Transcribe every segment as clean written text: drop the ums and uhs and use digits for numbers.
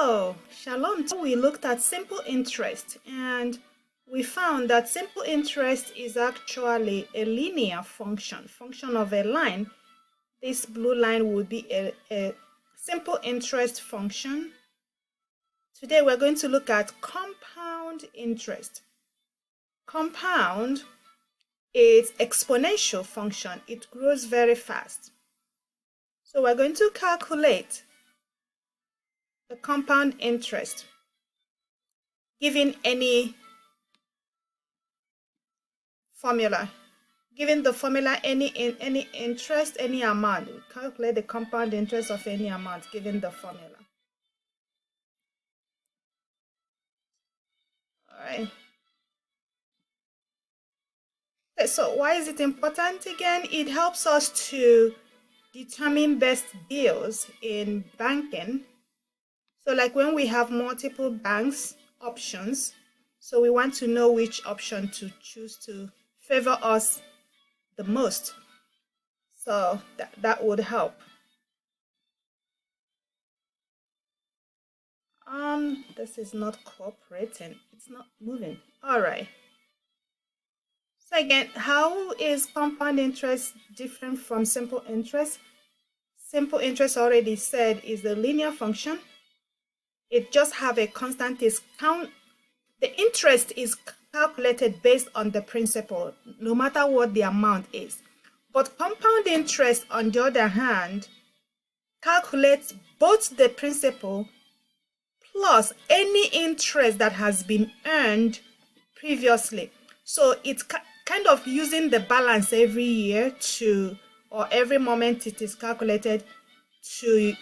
Hello, Shalom. We looked at simple interest and we found that simple interest is actually a linear function of a line. This blue line would be a simple interest function. Today we're going to look at compound interest. Compound is exponential function. It grows very fast. So we're going to calculate the compound interest given any formula. Given the formula any interest, any amount, we calculate the compound interest of any amount given the formula. All right. Okay, so why is it important again? It helps us to determine best deals in banking. So like when we have multiple banks options, so we want to know which option to choose to favor us the most. So that would help. This is not cooperating. It's not moving. All right. So again, how is compound interest different from simple interest? Simple interest, already said, is a linear function. It just have a constant the interest is calculated based on the principal, no matter what the amount is. But compound interest, on the other hand, calculates both the principal plus any interest that has been earned previously. So it's kind of using the balance every year or every moment it is calculated to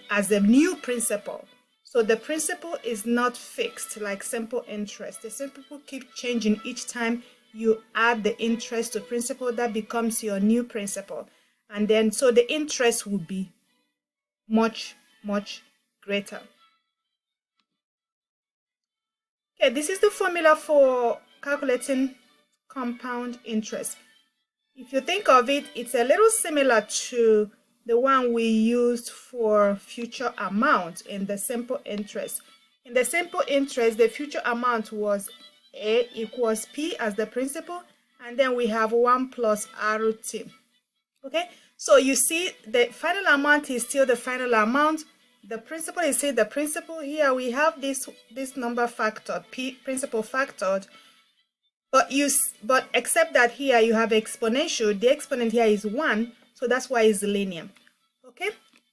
as a new principal. So the principal is not fixed like simple interest. The simple keep changing each time you add the interest to principal. That becomes your new principal. And then so the interest will be much, much greater. Okay, this is the formula for calculating compound interest. If you think of it, it's a little similar to the one we used for future amount in the simple interest. In the simple interest, the future amount was A equals P as the principal, and then we have 1 plus RT. Okay, so you see the final amount is still the final amount. The principal is still the principal. Here we have this number factored, P principal factored. But except that here you have exponential. The exponent here is 1, so that's why it's linear. Okay,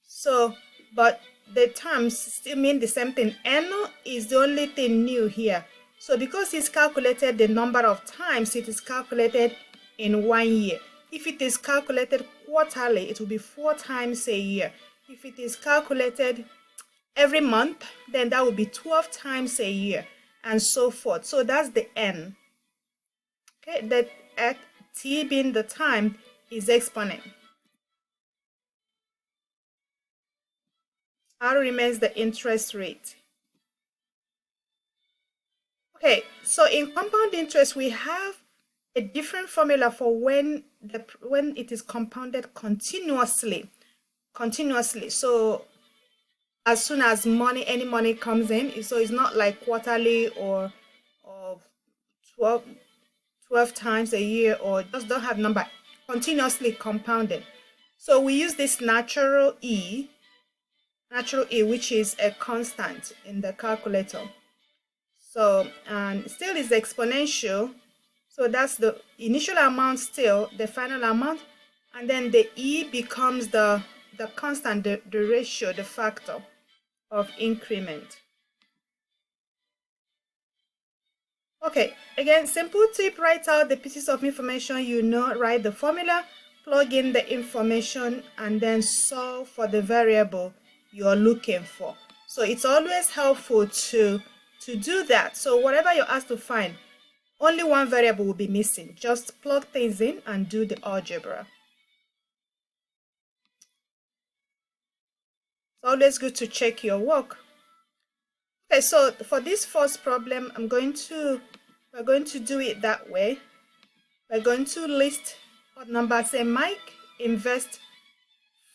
so but the terms still mean the same thing. N is the only thing new here. So because it's calculated the number of times, it is calculated in 1 year. If it is calculated quarterly, it will be 4 times a year. If it is calculated every month, then that will be 12 times a year, and so forth. So that's the N. Okay, that at T being the time is exponent. R remains the interest rate. Okay, so in compound interest, we have a different formula for when it is compounded continuously. So as soon as any money comes in, so it's not like quarterly or 12 times a year, or just don't have number, continuously compounded. So we use this natural E, which is a constant in the calculator. So, and still is exponential. So that's the initial amount, still the final amount, and then the E becomes the constant, the ratio, the factor of increment. Okay, again, simple tip: write out the pieces of information you know, write the formula, plug in the information, and then solve for the variable you're looking for. So it's always helpful to do that. So whatever you're asked to find, only one variable will be missing. Just plug things in and do the algebra. It's always good to check your work. Okay, so for this first problem, we're going to do it that way. We're going to list what number. Say Mike invest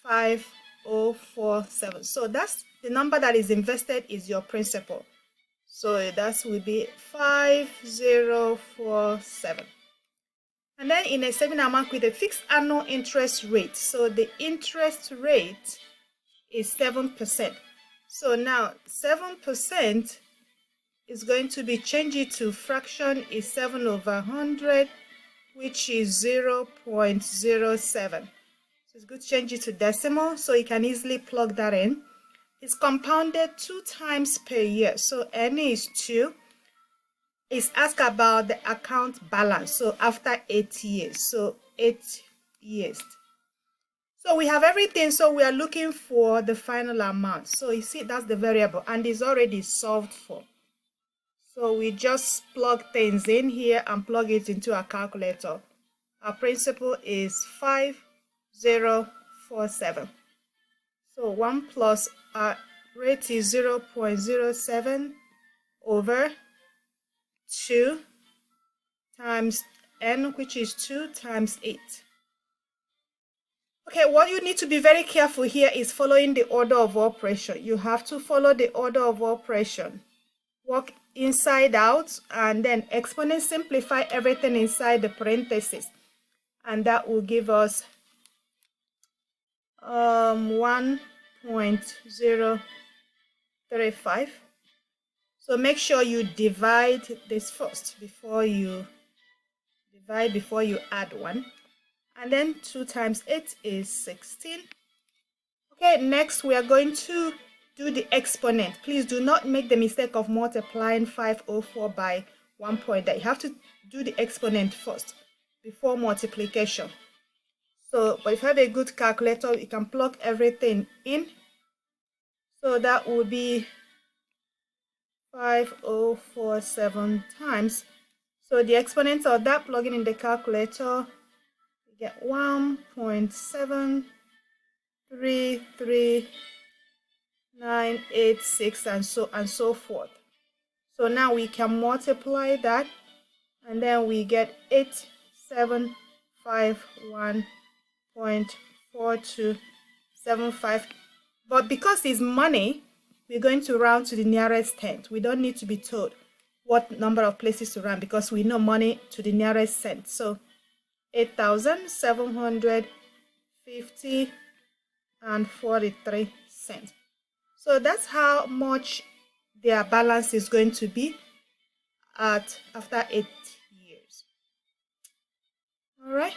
5047. So that's the number that is invested is your principal. So that will be 5047. And then in a saving amount with a fixed annual interest rate. So the interest rate is 7%. So now 7% is going to be changed to fraction is 7 over 100, which is 0.07. So it's good to change it to decimal, so you can easily plug that in. It's compounded 2 times per year. So N is 2. It's asked about the account balance. So after 8 years. So 8 years. So we have everything. So we are looking for the final amount. So you see, that's the variable and it's already solved for. So we just plug things in here and plug it into our calculator. Our principal is 5047. So 1 plus our rate is 0.07 over 2 times n, which is 2 times 8. Okay, what you need to be very careful here is following the order of operation. You have to follow the order of operation. Work inside out and then exponent, simplify everything inside the parentheses. And that will give us 1.035. So make sure you divide this first before you add 1. And then 2 times 8 is 16. Okay, next we are going to do the exponent. Please do not make the mistake of multiplying 504 by 1 point. You have to do the exponent first before multiplication. So, but if you have a good calculator, you can plug everything in. So that would be 5047 times. So the exponent of that, plugging in the calculator, you get 1.733986 and so forth. So now we can multiply that and then we get 8751.4275. But because it's money, we're going to round to the nearest tenth. We don't need to be told what number of places to round because we know money to the nearest cent. So 8,750 and 43 cents. So that's how much their balance is going to be after 8 years. All right.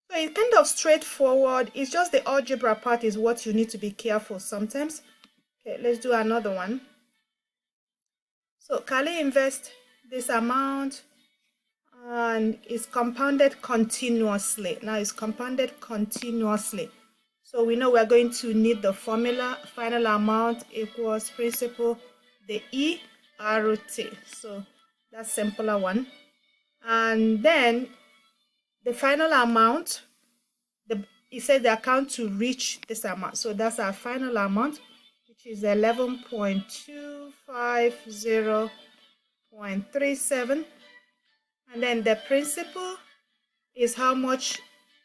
So it's kind of straightforward. It's just the algebra part is what you need to be careful sometimes. Okay, let's do another one. So Kali invest this amount and it's compounded continuously. Now it's compounded continuously. So we know we're going to need the formula, final amount equals principal, the ERT. So that's simpler one. And then the final amount, it says the account to reach this amount. So that's our final amount, which is 11.250.37. And then the principal is how much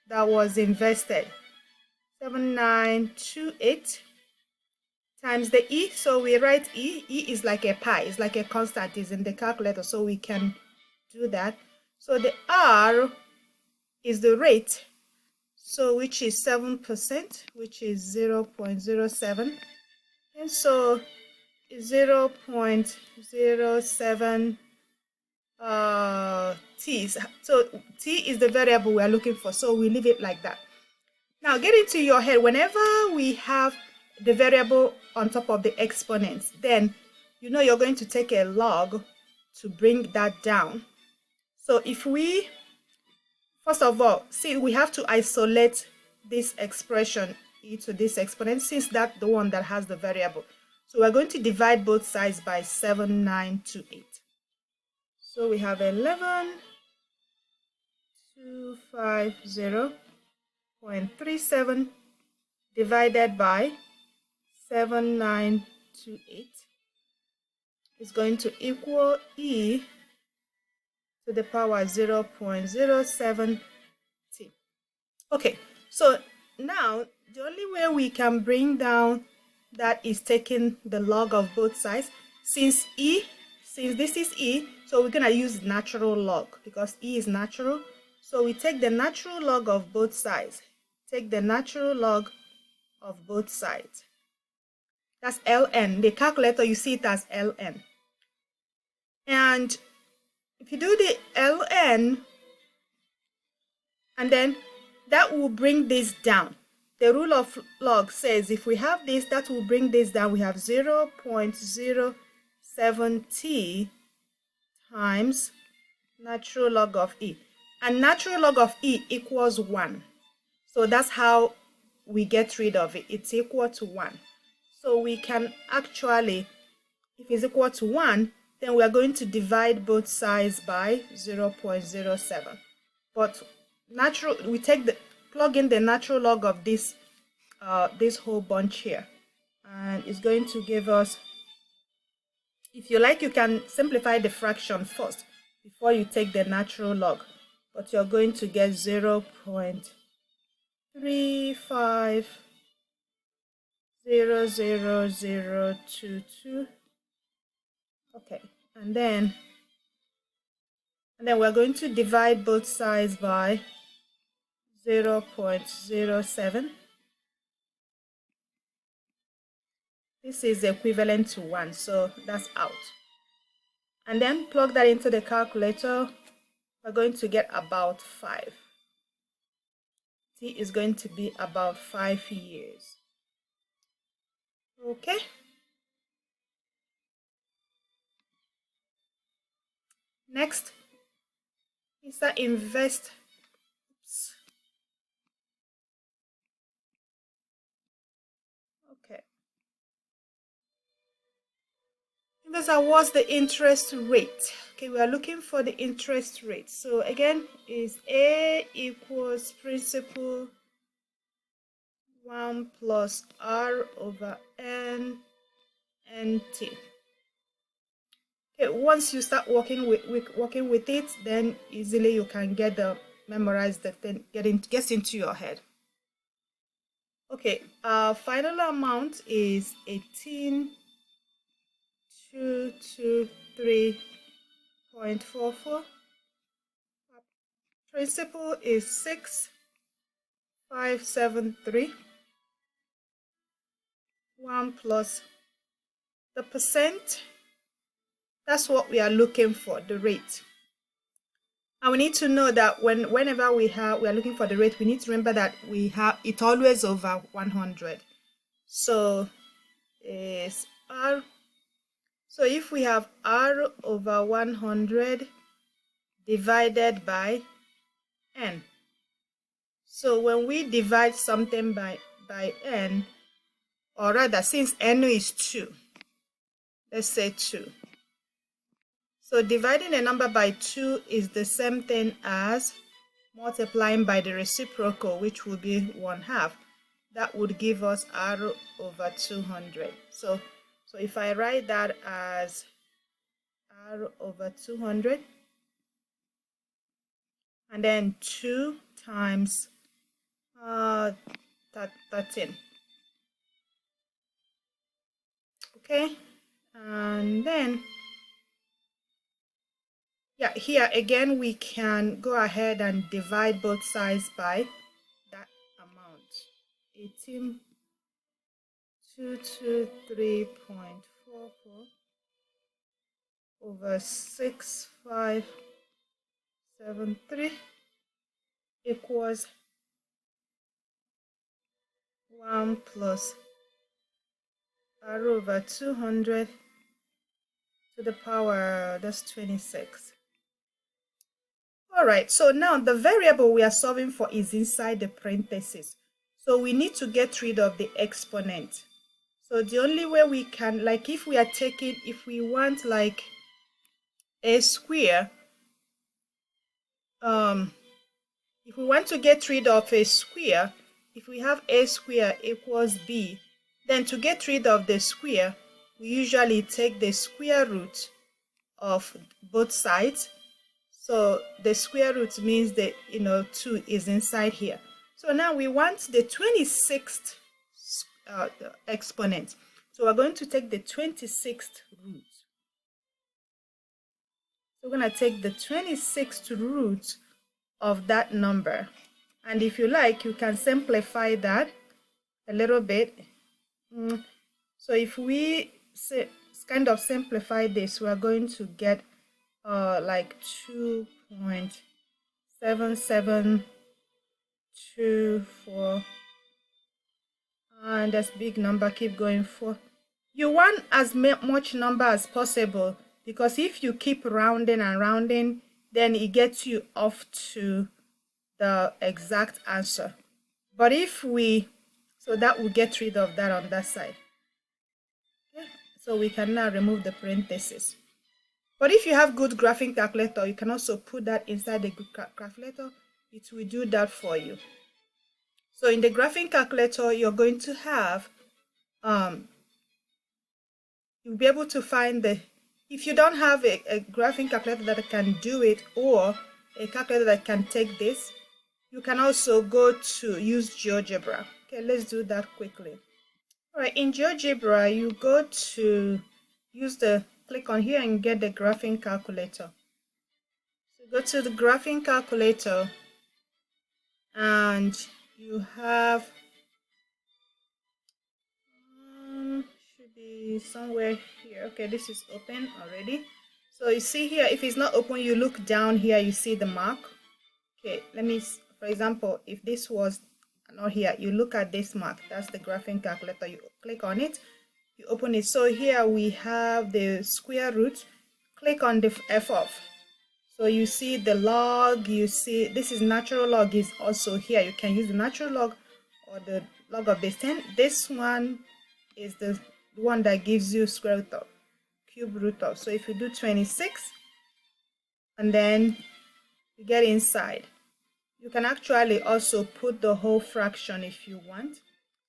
that was invested. 7928 times the E. So we write E. E is like a pi. It's like a constant. It's in the calculator. So we can do that. So the R is the rate. So which is 7%, which is 0.07. And so 0.07 T. So T is the variable we are looking for. So we leave it like that. Now get into your head, whenever we have the variable on top of the exponents, then you know you're going to take a log to bring that down. So if we, first of all, see, we have to isolate this expression e to this exponent since that's the one that has the variable. So we're going to divide both sides by 7928. So we have 11,250.37 divided by 7928 is going to equal e to the power 0.07 t. Okay, so now the only way we can bring down that is taking the log of both sides. Since this is E, so we're going to use natural log because E is natural. So we take the natural log of both sides. Take the natural log of both sides. That's ln. The calculator, you see it as ln. And if you do the ln, and then that will bring this down. The rule of log says if we have this, that will bring this down. We have 0.07t times natural log of E. And natural log of E equals 1. So that's how we get rid of it. It's equal to 1. So we can actually, if it's equal to 1, then we are going to divide both sides by 0.07. But we plug in the natural log of this whole bunch here, and it's going to give us, if you like, you can simplify the fraction first before you take the natural log, but you're going to get 0.3500022. Okay, and then we're going to divide both sides by 0.07. This is equivalent to 1, so that's out. And then plug that into the calculator. We're going to get about 5. T is going to be about 5 years. Okay. Next is the invest. Oops. Okay. Investor, what's the interest rate? Okay, we are looking for the interest rate. So again, is A equals principal 1 plus R over N NT. Okay, once you start working with it, then easily you can memorize the thing, gets into your head. Okay, our final amount is 18,223.44. Principal is 6,573. 1 plus the percent. That's what we are looking for, the rate. And we need to know that whenever we are looking for the rate, we need to remember that we have it always over 100. So is R. So if we have R over 100 divided by N. So when we divide something by N, or rather, since N is 2, let's say 2. So dividing a number by 2 is the same thing as multiplying by the reciprocal, which would be 1/2. That would give us R over 200. So if I write that as R over 200, and then 2 times 13. Okay, and then yeah, here again we can go ahead and divide both sides by that amount. 18,223.44 over 6,573 equals 1 plus R over 200 to the power, that's 26. All right, so now the variable we are solving for is inside the parentheses. So we need to get rid of the exponent. So the only way we can, like if we want like a square, if we want to get rid of a square, if we have a square equals b, then to get rid of the square, we usually take the square root of both sides. So the square root means that 2 is inside here. So now we want the 26th the exponent. So we're going to take the 26th root. So we're going to take the 26th root of that number. And if you like, you can simplify that a little bit. So if we kind of simplify this, we're going to get like 2.7724, and that's big number. Keep going. For you want as much number as possible, because if you keep rounding and rounding, then it gets you off to the exact answer. But if we, so that will get rid of that on that side. Okay, so we can now remove the parentheses. But if you have good graphing calculator, you can also put that inside the calculator. It will do that for you. So in the graphing calculator, you're going to have, you'll be able to find the, if you don't have a graphing calculator that can do it, or a calculator that can take this, you can also go to use Geogebra. Okay, let's do that quickly. All right, in Geogebra, you go to click on here and get the graphing calculator. So go to the graphing calculator, and you have, should be somewhere here. Okay, this is open already. So you see here, if it's not open, you look down here, you see the mark. Okay, let me, for example, if this was not here, you look at this mark, that's the graphing calculator. You click on it, you open it. So here we have the square root. Click on the f of. So you see the log, you see this is natural log is also here. You can use the natural log or the log of base 10. This one is the one that gives you square root of, cube root of. So if you do 26 and then you get inside, you can actually also put the whole fraction if you want.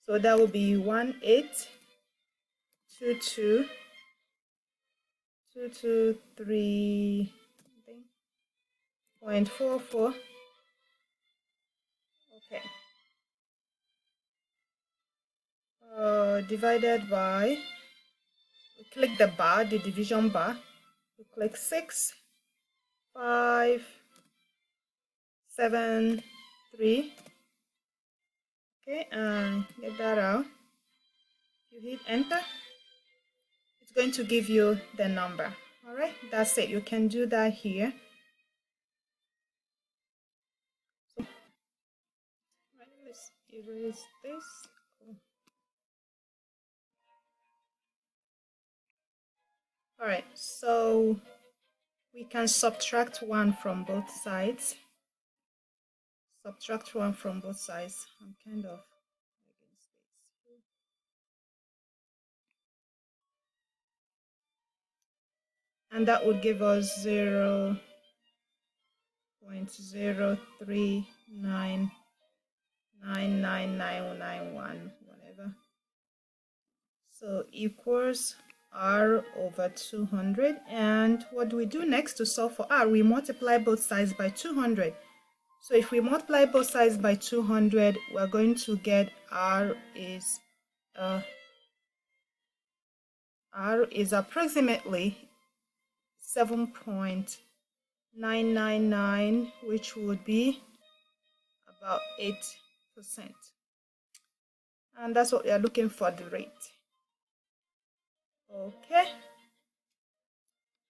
So that will be 182223.44. Okay. Divided by, we click the bar, the division bar, we click 6, 5, 7, 3. Okay, and get that out. You hit enter, it's going to give you the number. All right, that's it. You can do that here. So, let's erase this. All right, so we can subtract 1 from both sides. Subtract 1 from both sides. I'm kind of against this. And that would give us 0.0399991, whatever. So equals r over 200. And what do we do next to solve for r? We multiply both sides by 200. So if we multiply both sides by 200, we're going to get r is approximately 7.999, which would be about 8%. And that's what we are looking for, the rate. Okay.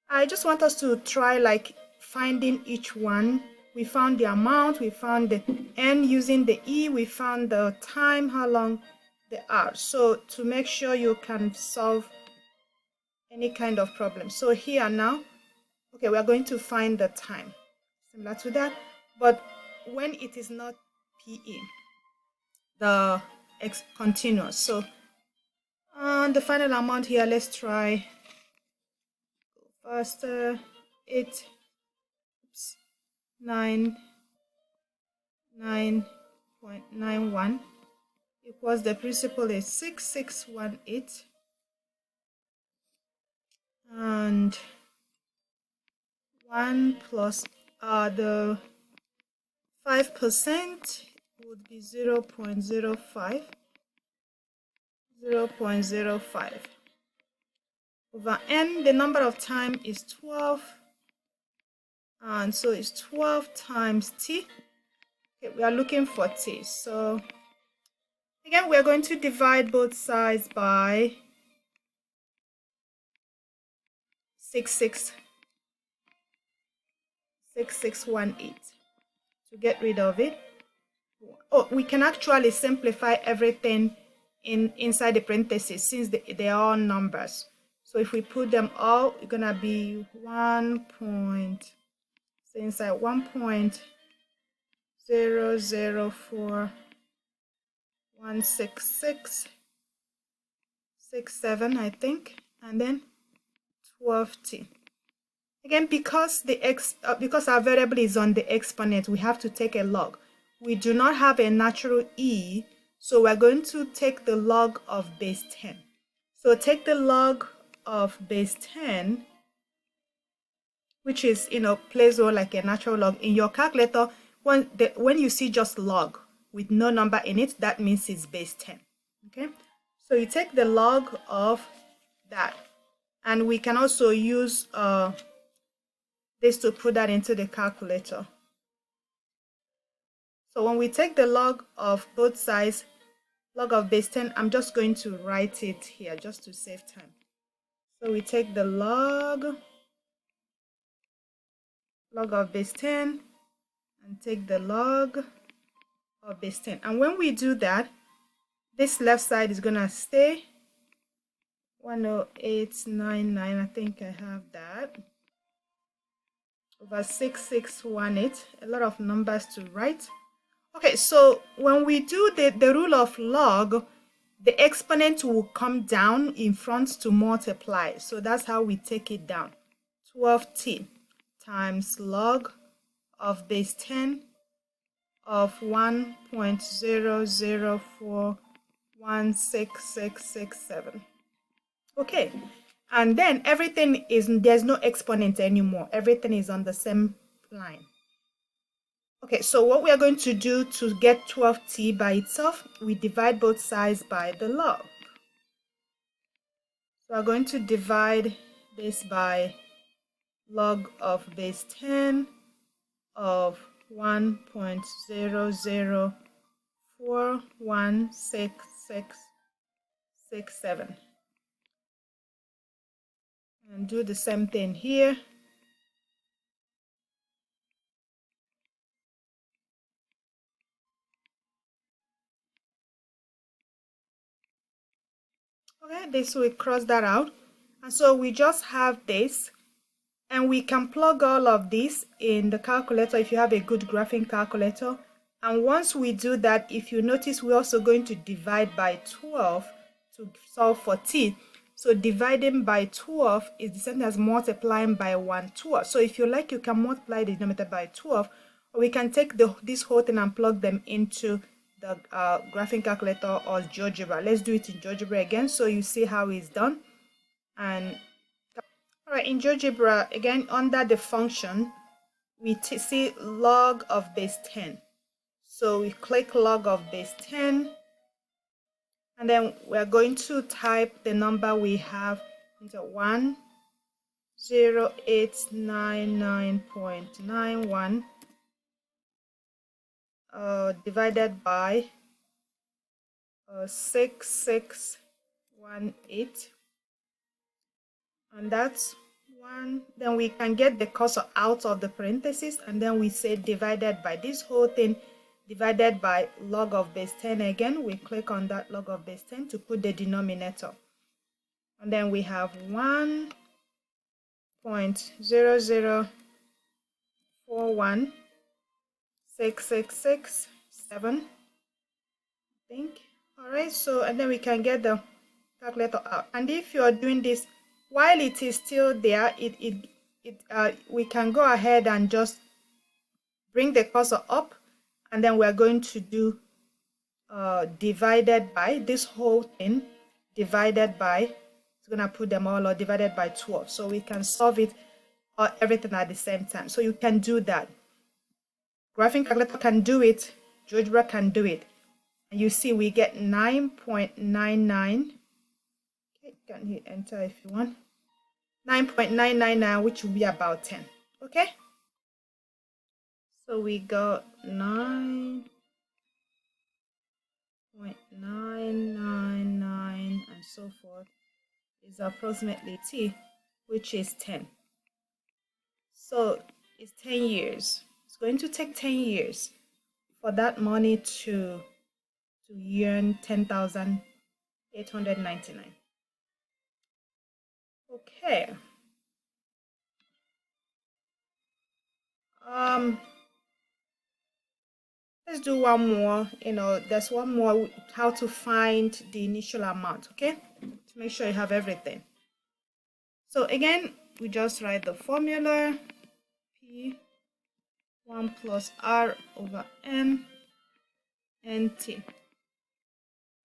I just want us to try like finding each one. We found the amount, we found the n using the e, we found the time, how long, the r. So to make sure you can solve any kind of problem. So here now, okay, we are going to find the time, similar to that, but when it is not PE, the continuous. So the final amount here, let's try faster. 9.91 equals, the principal is 6618, and 1 plus the 5% would be 0.05, 0.05 over n. The number of time is 12, and so it's 12 times t. Okay, we are looking for t. So again, we are going to divide both sides by 6618 to get rid of it. Oh, we can actually simplify everything inside the parentheses since they are all numbers. So if we put them all, it's gonna be 1 point, so inside 1.00416667, I think, and then 12t. Again, because because our variable is on the exponent, we have to take a log. We do not have a natural e, so we're going to take the log of base 10. So take the log of base 10, which is, plays role like a natural log. In your calculator, when you see just log with no number in it, that means it's base 10. Okay, so you take the log of that, and we can also use this to put that into the calculator. So when we take the log of both sides, log of base 10, I'm just going to write it here just to save time. So we take the log of base 10 and take the log of base 10. And when we do that, this left side is gonna stay 10899, I think I have that, over 6618, a lot of numbers to write. Okay, so when we do the rule of log, the exponent will come down in front to multiply. So that's how we take it down. 12t times log of base 10 of 1.00416667. Okay, and then everything there's no exponent anymore. Everything is on the same line. Okay, so what we are going to do to get 12t by itself, we divide both sides by the log. So we're going to divide this by log of base 10 of 1.00416667. And do the same thing here. Okay, this will cross that out. And so we just have this. And we can plug all of this in the calculator if you have a good graphing calculator. And once we do that, if you notice, we're also going to divide by 12 to solve for t. So dividing by 12 is the same as multiplying by 1/12. So if you like, you can multiply the denominator by 12, or we can take this whole thing and plug them into the graphing calculator or Geogebra. Let's do it in Geogebra again so you see how it's done. And all right, in Geogebra, again, under the function, we see log of base 10. So we click log of base 10, and then we're going to type the number we have into 10899.91 divided by 6618. And that's 1. Then we can get the cursor out of the parentheses, and then we say divided by this whole thing, divided by log of base 10 again. We click on that log of base 10 to put the denominator. And then we have 1.00416667, I think. All right, so, and then we can get the calculator out. And if you are doing this while it is still there, we can go ahead and just bring the cursor up, and then we're going to do divided by this whole thing, divided by, it's gonna put them all, or divided by 12, so we can solve it everything at the same time. So you can do that. Graphing calculator can do it, Geogebra can do it. And you see we get 9.99. Okay, you can hit enter if you want. 9.999, which will be about 10. Okay? So we got 9.999 and so forth is approximately t, which is 10. So it's 10 years. It's going to take 10 years for that money to earn 10,899. Okay. Let's do one more. There's one more, how to find the initial amount, okay? To make sure you have everything. So again, we just write the formula, P1 plus R over N T.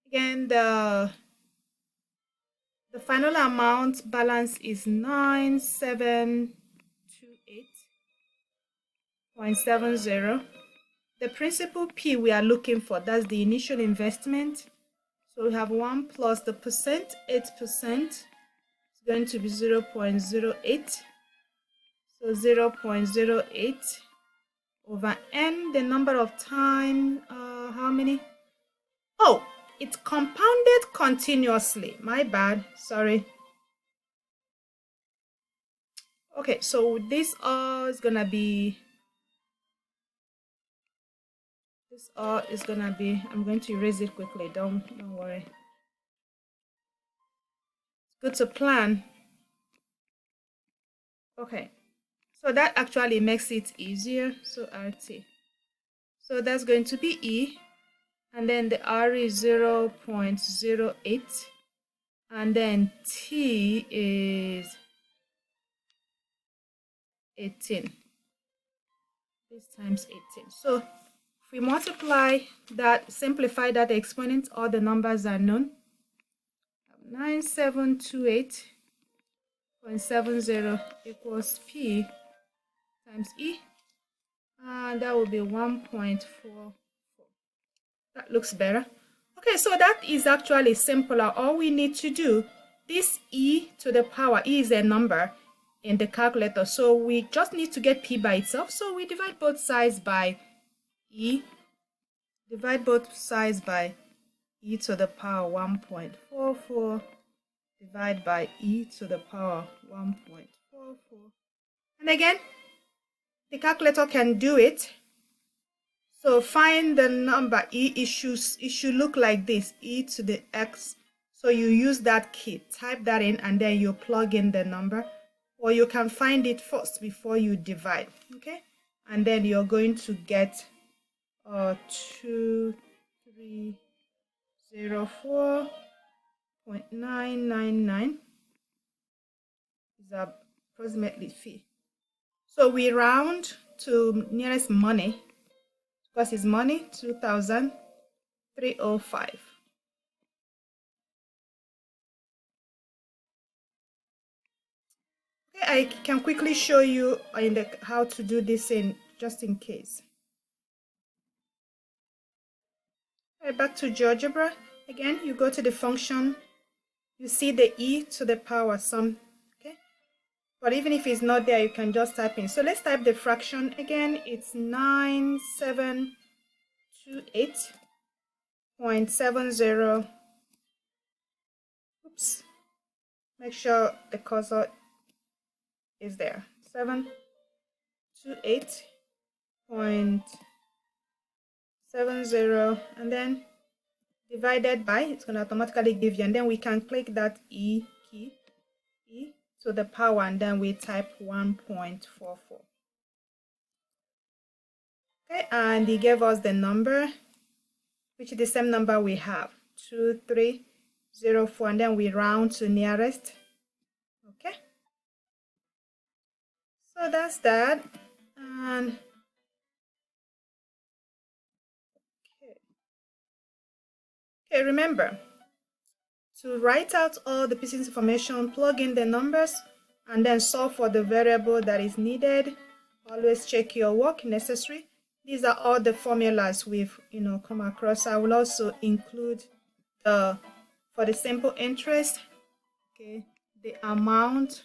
Again, the final amount balance is 9728.70. The principal P we are looking for, that's the initial investment. So we have 1 plus the percent, 8%. It's going to be 0.08. So 0.08 over N, the number of time, how many? Oh, it compounded continuously. My bad, sorry. Okay, so this R is gonna be, I'm going to erase it quickly, don't worry. It's good to plan. Okay, so that actually makes it easier. So RT. So that's going to be E, and then the R is 0.08, and then T is 18. This times 18. So if we multiply that, simplify that exponent, all the numbers are known. 9728.70 equals P times E, and that will be 1.44. That looks better. Okay, so that is actually simpler. All we need to do, this E to the power, E is a number in the calculator, so we just need to get P by itself. So we divide both sides by E. Divide both sides by E to the power 1.44. Divide by E to the power 1.44. And again, the calculator can do it. So find the number E. It should look like this, E to the X. So you use that key, type that in, and then you plug in the number. Or you can find it first before you divide, okay? And then you're going to get 2304.999 is approximately fee. So we round to nearest money, because it's money, 2,305. Okay, I can quickly show you how to do this just in case. Right, back to Geogebra. Again, you go to the function, you see the E to the power sum, okay? But even if it's not there, you can just type in. So let's type the fraction again. It's 9728.70. Oops. Make sure the cursor is there. 728.70, and then divided by, it's going to automatically give you, and then we can click that E key, E to the power, and then we type 1.44. Okay, and he gave us the number, which is the same number we have, 2304, and then we round to nearest. Okay, so that's that. And okay, remember to write out all the pieces of information, plug in the numbers, and then solve for the variable that is needed. Always check your work necessary. these are all the formulas we've come across. I will also include the for the simple interest, okay, the amount,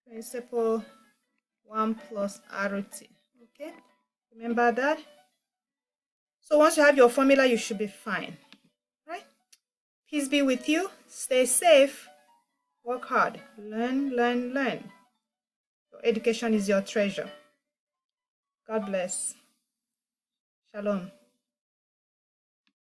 principal 1 plus RT. Okay, remember that. So once you have your formula, you should be fine, right? Peace be with you. Stay safe. Work hard. Learn, learn, learn. Your education is your treasure. God bless. Shalom.